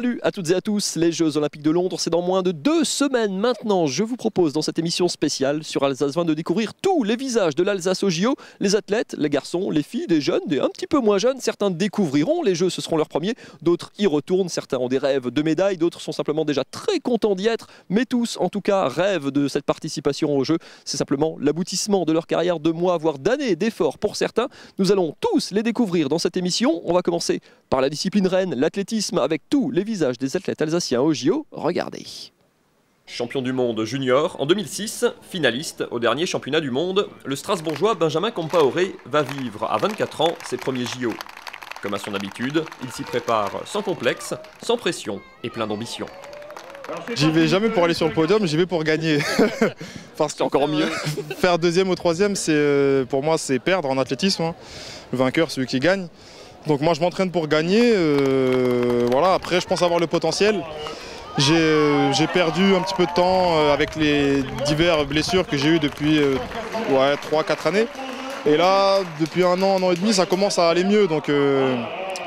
Salut à toutes et à tous, les Jeux Olympiques de Londres, c'est dans moins de 2 semaines maintenant. Je vous propose dans cette émission spéciale sur Alsace 20 de découvrir tous les visages de l'Alsace aux JO. Les athlètes, les garçons, les filles, des jeunes, des un petit peu moins jeunes. Certains découvriront les Jeux, ce seront leurs premiers. D'autres y retournent, certains ont des rêves de médailles, d'autres sont simplement déjà très contents d'y être. Mais tous, en tout cas, rêvent de cette participation aux Jeux. C'est simplement l'aboutissement de leur carrière de mois, voire d'années d'efforts pour certains. Nous allons tous les découvrir dans cette émission. On va commencer par la discipline reine, l'athlétisme, avec tous les visages des athlètes alsaciens au JO. Regardez. Champion du monde junior en 2006, finaliste au dernier championnat du monde, le Strasbourgeois Benjamin Compaoré va vivre à 24 ans ses premiers JO. Comme à son habitude, il s'y prépare sans complexe, sans pression et plein d'ambition. J'y vais jamais pour aller sur le podium, j'y vais pour gagner. Parce que encore mieux. Faire deuxième ou troisième, pour moi, c'est perdre en athlétisme. Hein. Le vainqueur, celui qui gagne. Donc moi, je m'entraîne pour gagner. Voilà. Après, je pense avoir le potentiel. J'ai perdu un petit peu de temps avec les diverses blessures que j'ai eues depuis 3-4 années. Et là, depuis un an et demi, ça commence à aller mieux. Donc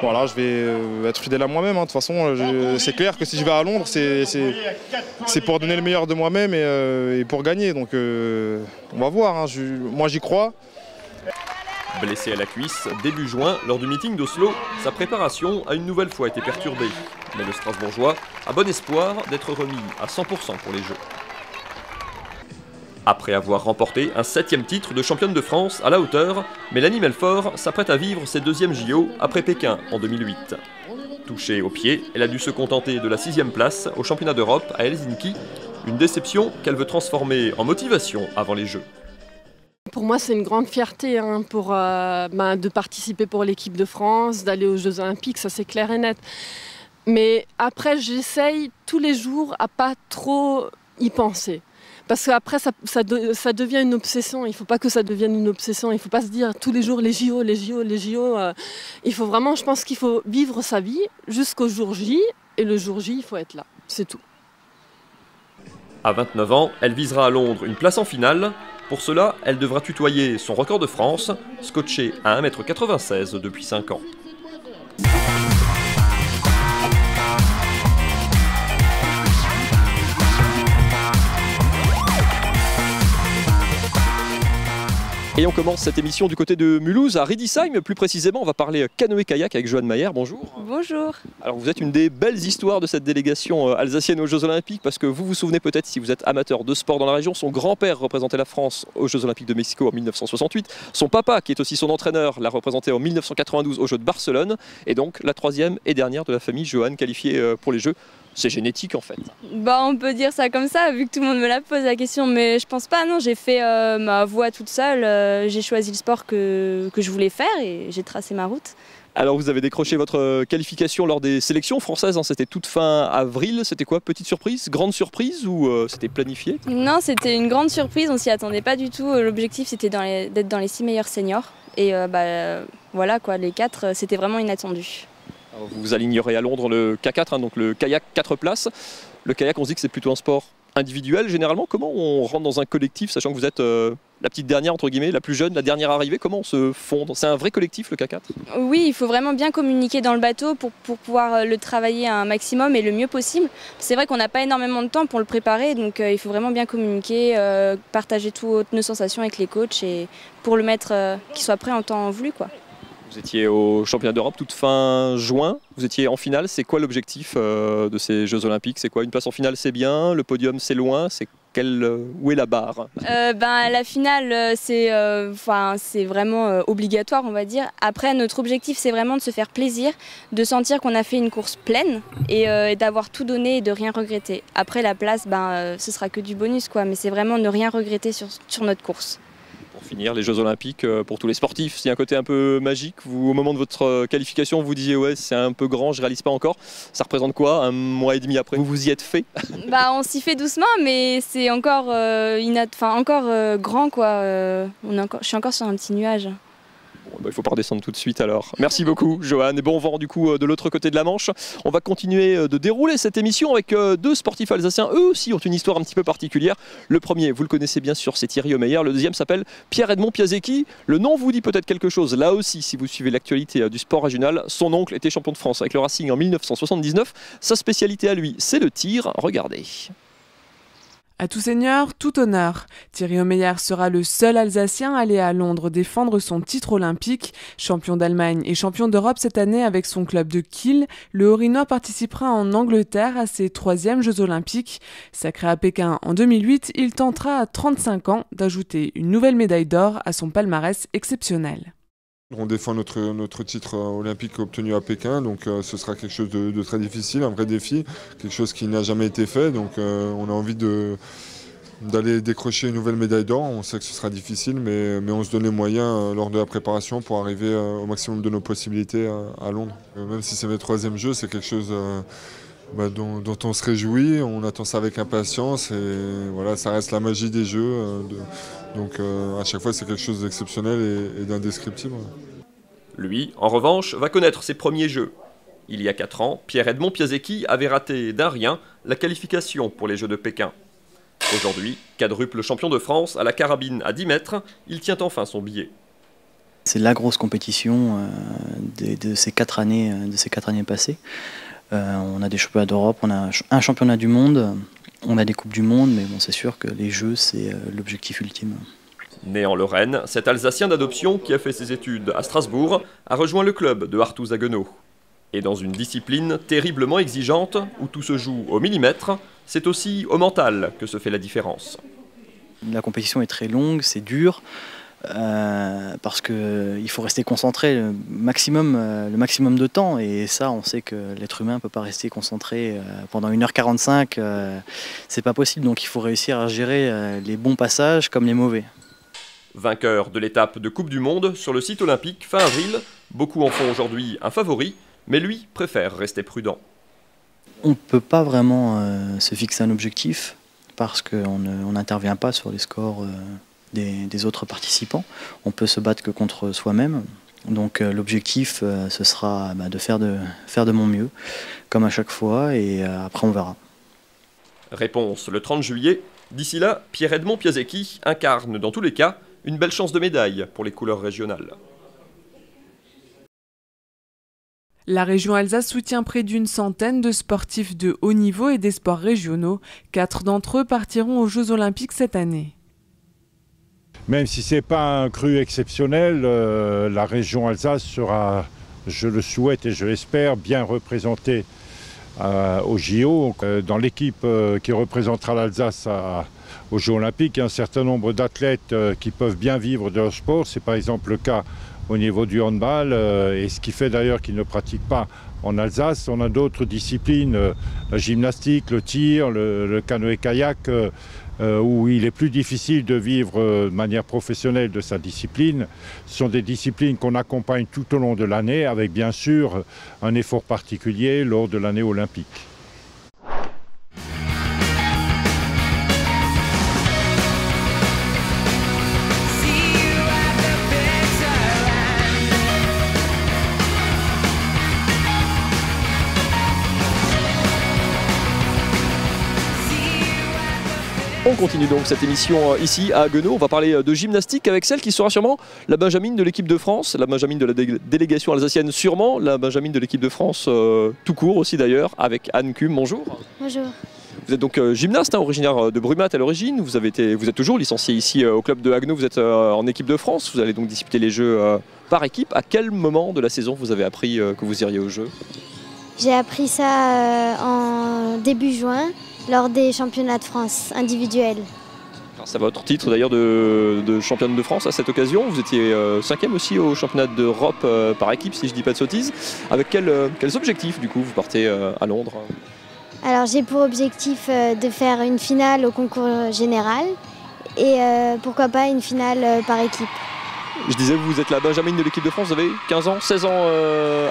voilà, je vais être fidèle à moi-même. Hein. De toute façon, c'est clair que si je vais à Londres, c'est pour donner le meilleur de moi-même et pour gagner. Donc on va voir. Hein. Moi, j'y crois. Blessé à la cuisse, début juin, lors du meeting d'Oslo, sa préparation a une nouvelle fois été perturbée. Mais le Strasbourgeois a bon espoir d'être remis à 100% pour les Jeux. Après avoir remporté un 7e titre de championne de France à la hauteur, Mélanie Melfort s'apprête à vivre ses 2e JO après Pékin en 2008. Touchée au pied, elle a dû se contenter de la 6e place au championnat d'Europe à Helsinki, une déception qu'elle veut transformer en motivation avant les Jeux. Pour moi, c'est une grande fierté de participer pour l'équipe de France, d'aller aux Jeux Olympiques, ça c'est clair et net. Mais après, j'essaye tous les jours à pas trop y penser. Parce qu'après, ça devient une obsession. Il ne faut pas que ça devienne une obsession. Il ne faut pas se dire tous les jours les JO, les JO, les JO. Il faut vraiment, je pense qu'il faut vivre sa vie jusqu'au jour J. Et le jour J, il faut être là. C'est tout. À 29 ans, elle visera à Londres une place en finale. Pour cela, elle devra tutoyer son record de France, scotché à 1,96 m depuis 5 ans. Et on commence cette émission du côté de Mulhouse, à Riedisheim. Plus précisément, on va parler canoë-kayak avec Joanne Mayer. Bonjour. Bonjour. Alors vous êtes une des belles histoires de cette délégation alsacienne aux Jeux Olympiques, parce que vous vous souvenez peut-être, si vous êtes amateur de sport dans la région, son grand-père représentait la France aux Jeux Olympiques de Mexico en 1968. Son papa, qui est aussi son entraîneur, l'a représenté en 1992 aux Jeux de Barcelone. Et donc la 3e et dernière de la famille Joanne qualifiée pour les Jeux. C'est génétique en fait. Bah on peut dire ça comme ça vu que tout le monde me la pose la question, mais je pense pas, non, j'ai fait ma voie toute seule, j'ai choisi le sport que je voulais faire et j'ai tracé ma route. Alors vous avez décroché votre qualification lors des sélections françaises, hein, c'était toute fin avril, c'était quoi, petite surprise, grande surprise ou c'était planifié? Non, c'était une grande surprise, on s'y attendait pas du tout, l'objectif c'était d'être dans les 6 meilleurs seniors et voilà quoi, les 4 c'était vraiment inattendu. Alors, vous alignerez à Londres le K4, hein, donc le kayak 4 places. Le kayak, on se dit que c'est plutôt un sport individuel généralement. Comment on rentre dans un collectif, sachant que vous êtes la petite dernière, entre guillemets, la plus jeune, la dernière arrivée? Comment on se fonde? C'est un vrai collectif, le K4? Oui, il faut vraiment bien communiquer dans le bateau pour pouvoir le travailler un maximum et le mieux possible. C'est vrai qu'on n'a pas énormément de temps pour le préparer, donc il faut vraiment bien communiquer, partager toutes nos sensations avec les coachs et pour le mettre, qu'il soit prêt en temps voulu, quoi. Vous étiez au championnat d'Europe toute fin juin, vous étiez en finale. C'est quoi l'objectif de ces Jeux Olympiques? C'est quoi, une place en finale c'est bien, le podium c'est loin, où est la barre? La finale c'est vraiment obligatoire on va dire. Après notre objectif c'est vraiment de se faire plaisir, de sentir qu'on a fait une course pleine et d'avoir tout donné et de rien regretter. Après la place ce sera que du bonus quoi, mais c'est vraiment ne rien regretter sur notre course. Pour finir, les Jeux Olympiques, pour tous les sportifs, il y a un côté un peu magique. Vous, au moment de votre qualification, vous disiez ouais c'est un peu grand, je réalise pas encore. Ça représente quoi, un mois et demi après? Vous vous y êtes fait? On s'y fait doucement, mais c'est encore, encore grand quoi. Je suis encore sur un petit nuage. Il ne faut pas redescendre tout de suite alors. Merci beaucoup Johan et bon vent du coup de l'autre côté de la Manche. On va continuer de dérouler cette émission avec deux sportifs alsaciens. Eux aussi ont une histoire un petit peu particulière. Le premier, vous le connaissez bien sûr, c'est Thierry Omeyer. Le deuxième s'appelle Pierre-Edmond Piasecki. Le nom vous dit peut-être quelque chose. Là aussi, si vous suivez l'actualité du sport régional, son oncle était champion de France avec le Racing en 1979. Sa spécialité à lui, c'est le tir. Regardez. À tout seigneur, tout honneur. Thierry Omeyer sera le seul Alsacien allé à Londres défendre son titre olympique. Champion d'Allemagne et champion d'Europe cette année avec son club de Kiel, le Haut-Rhinois participera en Angleterre à ses 3e Jeux olympiques. Sacré à Pékin en 2008, il tentera à 35 ans d'ajouter une nouvelle médaille d'or à son palmarès exceptionnel. On défend notre titre olympique obtenu à Pékin, donc ce sera quelque chose de très difficile, un vrai défi, quelque chose qui n'a jamais été fait, donc on a envie d'aller décrocher une nouvelle médaille d'or. On sait que ce sera difficile, mais on se donne les moyens lors de la préparation pour arriver au maximum de nos possibilités à Londres. Même si c'est mes 3e Jeux, c'est quelque chose dont on se réjouit, on attend ça avec impatience et voilà, ça reste la magie des Jeux. Donc à chaque fois c'est quelque chose d'exceptionnel et d'indescriptible. Lui, en revanche, va connaître ses premiers Jeux. Il y a 4 ans, Pierre-Edmond Piasecki avait raté d'un rien la qualification pour les Jeux de Pékin. Aujourd'hui, quadruple champion de France à la carabine à 10 mètres, il tient enfin son billet. C'est la grosse compétition de ces 4 années passées. On a des championnats d'Europe, on a un championnat du monde. On a des Coupes du Monde, mais bon, c'est sûr que les Jeux, c'est l'objectif ultime. Né en Lorraine, cet Alsacien d'adoption qui a fait ses études à Strasbourg a rejoint le club de Artous-Haguenau. Et dans une discipline terriblement exigeante, où tout se joue au millimètre, c'est aussi au mental que se fait la différence. La compétition est très longue, c'est dur. Parce qu'il faut rester concentré le maximum de temps et ça on sait que l'être humain ne peut pas rester concentré pendant 1h45, c'est pas possible, donc il faut réussir à gérer les bons passages comme les mauvais. Vainqueur de l'étape de Coupe du Monde sur le site olympique fin avril, beaucoup en font aujourd'hui un favori, mais lui préfère rester prudent. On ne peut pas vraiment se fixer un objectif parce qu'on n'intervient pas sur les scores des autres participants. On peut se battre que contre soi-même. Donc l'objectif, ce sera de faire de mon mieux, comme à chaque fois, et après on verra. Réponse le 30 juillet. D'ici là, Pierre-Edmond Piasecki incarne dans tous les cas une belle chance de médaille pour les couleurs régionales. La région Alsace soutient près d'une centaine de sportifs de haut niveau et des sports régionaux. 4 d'entre eux partiront aux Jeux olympiques cette année. Même si ce n'est pas un cru exceptionnel, la région Alsace sera, je le souhaite et je l'espère, bien représentée au JO. Dans l'équipe qui représentera l'Alsace aux Jeux olympiques, il y a un certain nombre d'athlètes qui peuvent bien vivre de leur sport. C'est par exemple le cas au niveau du handball, et ce qui fait d'ailleurs qu'ils ne pratiquent pas en Alsace. On a d'autres disciplines, la gymnastique, le tir, le canoë-kayak, où il est plus difficile de vivre de manière professionnelle de sa discipline. Ce sont des disciplines qu'on accompagne tout au long de l'année, avec bien sûr un effort particulier lors de l'année olympique. On continue donc cette émission ici à Haguenau. On va parler de gymnastique avec celle qui sera sûrement la benjamine de l'équipe de France, la benjamine de la délégation alsacienne sûrement, la benjamine de l'équipe de France tout court aussi d'ailleurs, avec Anne Cum. Bonjour. Bonjour. Vous êtes donc gymnaste, originaire de Brumat à l'origine. Vous êtes toujours licencié ici au club de Haguenau. Vous êtes en équipe de France. Vous allez donc disputer les Jeux par équipe. À quel moment de la saison vous avez appris que vous iriez aux Jeux? J'ai appris ça en début juin, lors des championnats de France individuels. C'est votre titre d'ailleurs de championne de France à cette occasion. Vous étiez 5e aussi au championnat d'Europe par équipe, si je ne dis pas de sottises. Avec quels objectifs du coup vous partez à Londres? Alors j'ai pour objectif de faire une finale au concours général et pourquoi pas une finale par équipe. Je disais, vous êtes la benjamine de l'équipe de France, vous avez 15 ans, 16 ans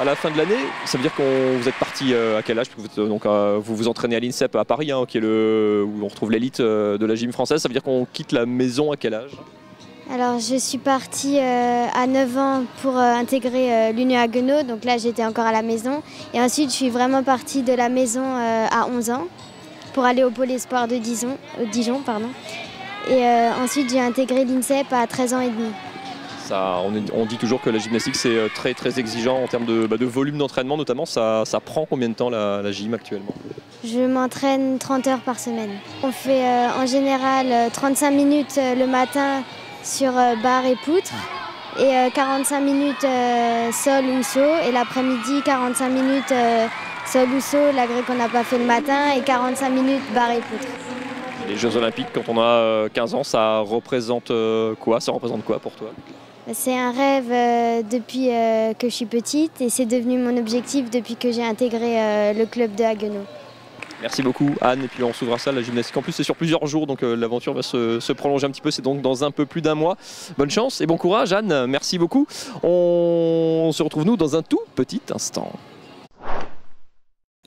à la fin de l'année. Ça veut dire que vous êtes parti à quel âge? Vous vous entraînez à l'INSEP à Paris, qui est où on retrouve l'élite de la gym française. Ça veut dire qu'on quitte la maison à quel âge? Alors je suis partie à 9 ans pour intégrer l'Union Haguenau, donc là j'étais encore à la maison. Et ensuite je suis vraiment partie de la maison à 11 ans pour aller au pôle espoir de Dijon. Et ensuite j'ai intégré l'INSEP à 13 ans et demi. On dit toujours que la gymnastique c'est très très exigeant en termes de volume d'entraînement notamment. Ça prend combien de temps la gym actuellement? Je m'entraîne 30 heures par semaine. On fait en général 35 minutes le matin sur barre et poutre et 45 minutes sol ou saut, et l'après-midi 45 minutes sol ou saut, la grille qu'on n'a pas fait le matin, et 45 minutes barre et poutre. Les Jeux Olympiques, quand on a 15 ans, ça représente quoi? Ça représente quoi pour toi? C'est un rêve depuis que je suis petite, et c'est devenu mon objectif depuis que j'ai intégré le club de Haguenau. Merci beaucoup Anne, et puis on s'ouvre à ça, la gymnastique en plus c'est sur plusieurs jours, donc l'aventure va se prolonger un petit peu, c'est donc dans un peu plus d'un mois. Bonne chance et bon courage Anne, merci beaucoup. On se retrouve nous dans un tout petit instant.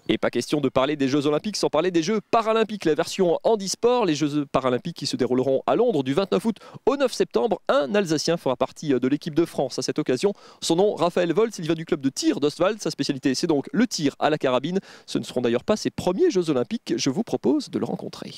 Et pas question de parler des Jeux Olympiques sans parler des Jeux Paralympiques, la version handisport, les Jeux Paralympiques qui se dérouleront à Londres du 29 août au 9 septembre. Un Alsacien fera partie de l'équipe de France à cette occasion. Son nom, Raphaël Volz, il vient du club de tir d'Ostwald. Sa spécialité, c'est donc le tir à la carabine. Ce ne seront d'ailleurs pas ses premiers Jeux Olympiques. Je vous propose de le rencontrer.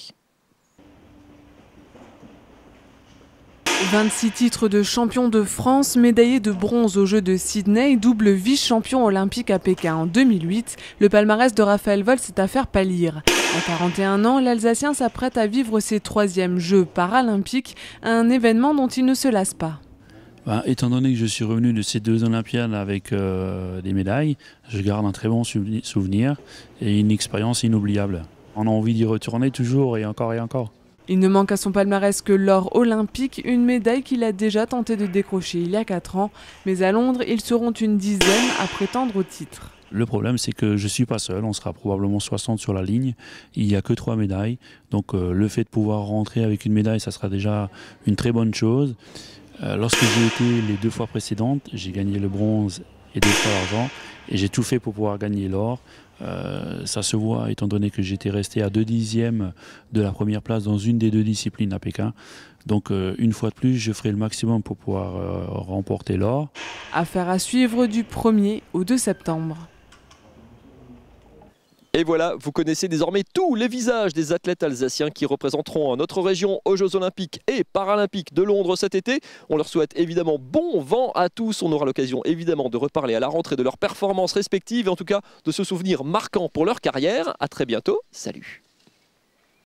26 titres de champion de France, médaillé de bronze aux Jeux de Sydney, double vice-champion olympique à Pékin en 2008, le palmarès de Raphaël Volz est à faire pâlir. À 41 ans, l'Alsacien s'apprête à vivre ses 3e Jeux paralympiques, un événement dont il ne se lasse pas. Étant donné que je suis revenu de ces 2 Olympiades avec des médailles, je garde un très bon souvenir et une expérience inoubliable. On a envie d'y retourner toujours et encore et encore. Il ne manque à son palmarès que l'or olympique, une médaille qu'il a déjà tenté de décrocher il y a 4 ans. Mais à Londres, ils seront une dizaine à prétendre au titre. Le problème, c'est que je ne suis pas seul, on sera probablement 60 sur la ligne. Il n'y a que 3 médailles, donc le fait de pouvoir rentrer avec une médaille, ça sera déjà une très bonne chose. Lorsque j'ai été les 2 fois précédentes, j'ai gagné le bronze et 2 fois l'argent, et j'ai tout fait pour pouvoir gagner l'or. Ça se voit étant donné que j'étais resté à 2 dixièmes de la première place dans une des 2 disciplines à Pékin. Donc une fois de plus, je ferai le maximum pour pouvoir remporter l'or. Affaire à suivre du 1er au 2 septembre. Et voilà, vous connaissez désormais tous les visages des athlètes alsaciens qui représenteront notre région aux Jeux Olympiques et Paralympiques de Londres cet été. On leur souhaite évidemment bon vent à tous. On aura l'occasion évidemment de reparler à la rentrée de leurs performances respectives et en tout cas de ce souvenir marquant pour leur carrière. À très bientôt, salut.